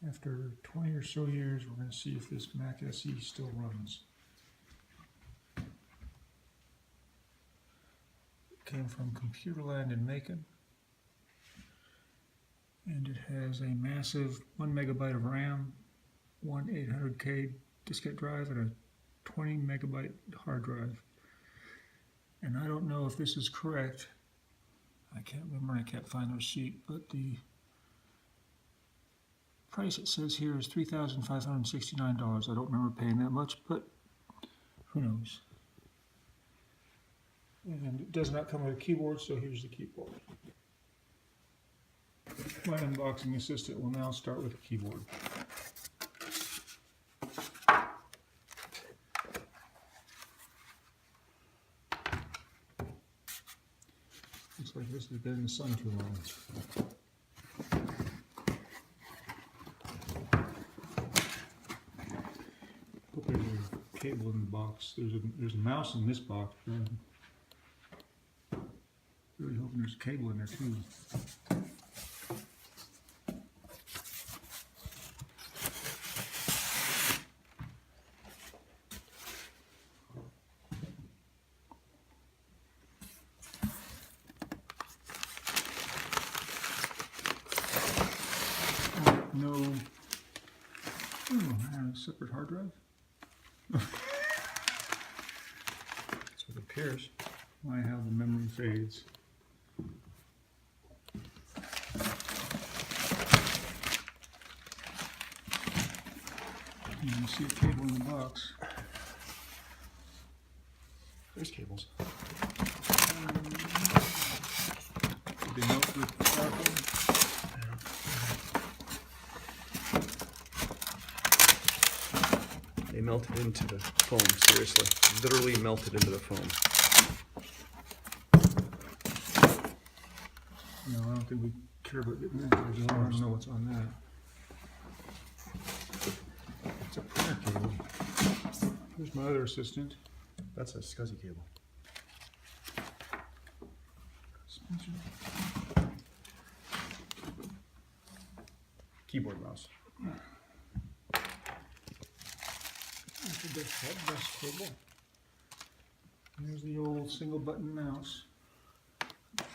After 20 or so years, we're going to see if this Mac SE still runs. It came from Computerland in Macon, and it has a massive 1 megabyte of RAM, one 800K diskette drive, and a 20 megabyte hard drive. And I don't know if this is correct. I can't remember, I can't find the receipt, but the price it says here is $3,569. I don't remember paying that much, but who knows. And it does not come with a keyboard, so here's the keyboard. My unboxing assistant will now start with a keyboard. Looks like this has been in the sun too long. Hope there's a cable in the box. There's a mouse in this box. Really hoping there's a cable in there too. No, I have a separate hard drive. That's what it appears. Why how the memory fades. You can see a cable in the box. There's cables. Did they melt with the charcoal? They melted into the foam, seriously. Literally melted into the foam. No, I don't think we care about getting that. I don't know what's on that. It's a printer cable. Here's my other assistant. That's a SCSI cable. Spencer. Keyboard mouse. That's a desktop bus cable. And there's the old single button mouse.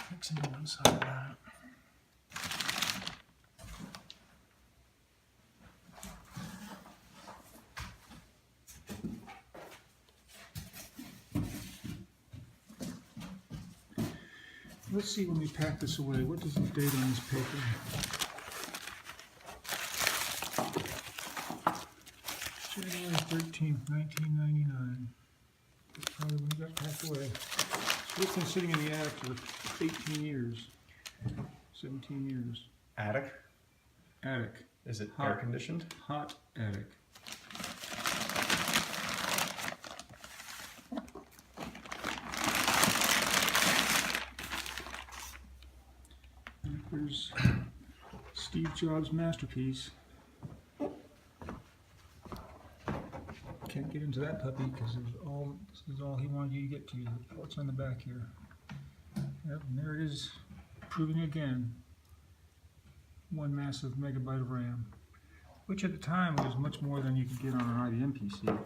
Fixing to one side of that. Let's see when we pack this away. What does the date on this paper? January 13th, 1999. That's probably when it got packed away. So it's been sitting in the attic for 18 years. 17 years. Attic? Attic. Is it Hot. air conditioned? Hot attic. And there's Steve Jobs' masterpiece. Can't get into that puppy because this is all he wanted you to get to. What's on the back here? Yep, and there it is, proving again. One massive megabyte of RAM, which at the time was much more than you could get on an IBM PC.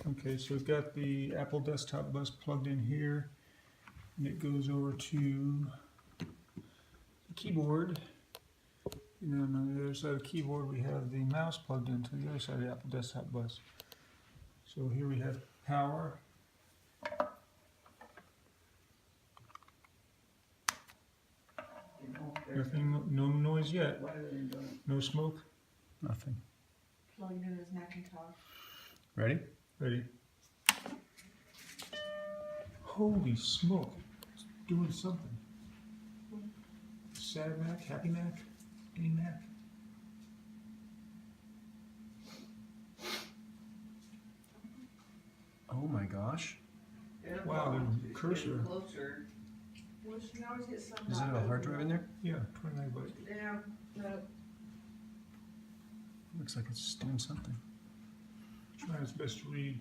Okay, so we've got the Apple desktop bus plugged in here, and it goes over to the keyboard. And then on the other side of the keyboard, we have the mouse plugged into the other side of the Apple desktop bus. So here we have power. Nothing, no noise yet. No smoke. Nothing. Plugged in his Macintosh. Ready? Ready? Holy smoke! It's doing something. Sad Mac, Happy Mac, any Mac. Oh my gosh. Wow, the cursor. Closer. Well, she always gets some. Is it a hard drive in there? Yeah, 20 megabytes. Yeah, no. Looks like it's doing something. Trying its best to read.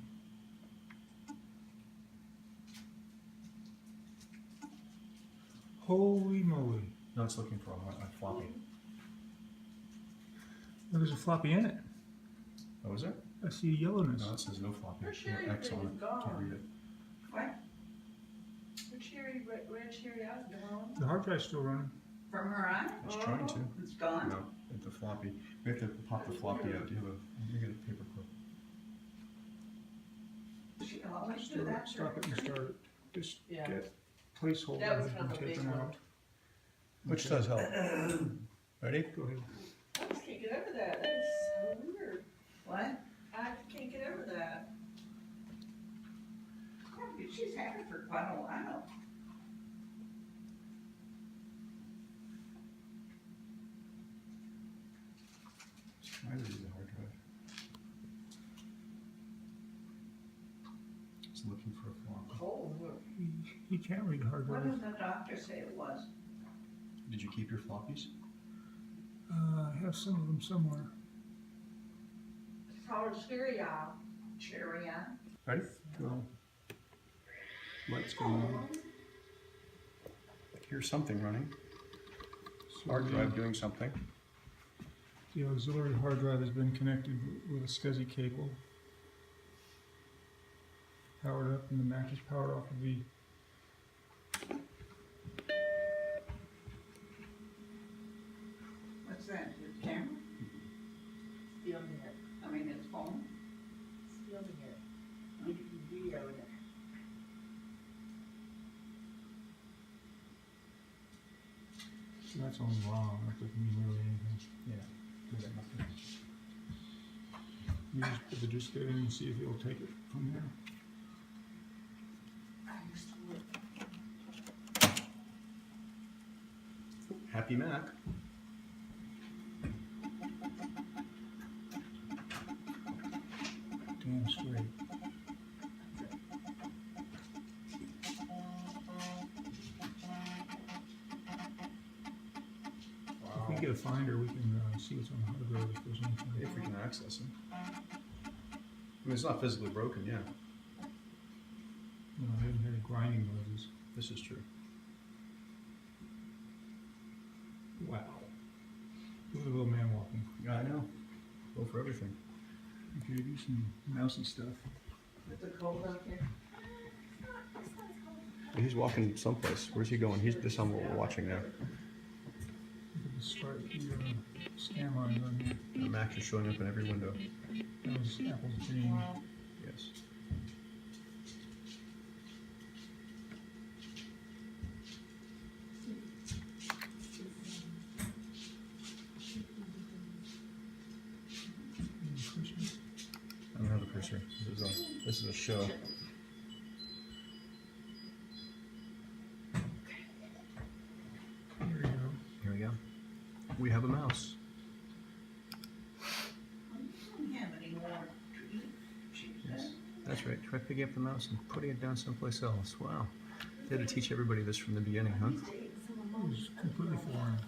Holy moly. No, it's looking for a floppy. Well, there's a floppy in it. Oh, is it? I see yellowness. No, it says no floppy. Her No cherry X thing on is it. gone. Can't read it. What? The cherry, red cherry out gone. The hard drive's still running. From her eye? It's trying to. It's gone? No, it's the floppy. We have to pop the floppy out. Do you have you get a paper clip? She always do that. Stop it and start it. Just Yeah. get placeholder That was has kind been of a big taken one. out. Which does help. Ready? Go ahead. I just can't get over that. That is so weird. What? I can't get over that. Yeah, she's had it for quite a while. Try to use the hard drive. It's looking for a floppy. Oh, He can't read the hard what drive. did the doctor say it was? Did you keep your floppies? I have some of them somewhere. It's called cherry eye. Cherry eye? Ready? Go. Lights going on. Here's something running. So Hard drive doing something. The auxiliary hard drive has been connected with a SCSI cable. Powered up, and the Mac is powered off of the What's that? Your camera? Filming it, I mean, it's phone? it's filming it, you can video it. So that's only wrong. That doesn't mean really anything. Yeah. You just put the disk in and see if it'll take it from there. I used to work. Happy Mac. Damn straight. If we get a finder, we can see what's on the hard drive if there's anything. If we can access them. I mean, it's not physically broken, yeah. No, I haven't heard grinding noises. This is true. Wow. Look at the little man walking. Yeah, I know. Go for everything. Okay, do some mousy stuff. With the cold out there. He's walking someplace. Where's he going? He's this on what we're watching now. Look at the start, the scan lines on here. The Mac is showing up in every window. That was Apple's dream. Yes. I don't have a cursor. This is a show. There you go. Here we go. We have a mouse. I don't have any more to eat. She said. That's right. Try picking up the mouse and putting it down someplace else. Wow. They had to teach everybody this from the beginning, huh? It was completely foreign.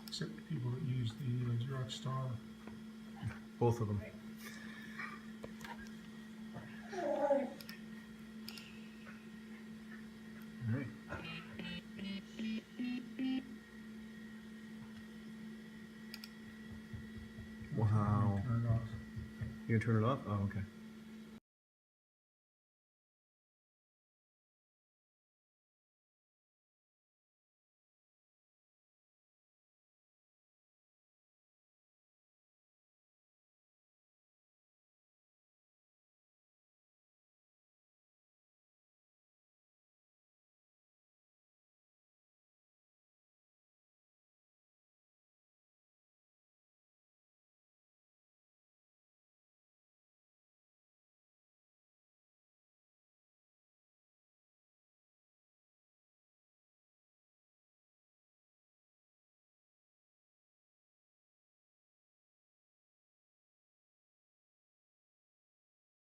Except the people that use the Xerox Star. Both of them. All right. Wow. Turn it off. You gonna turn it off? Oh, okay.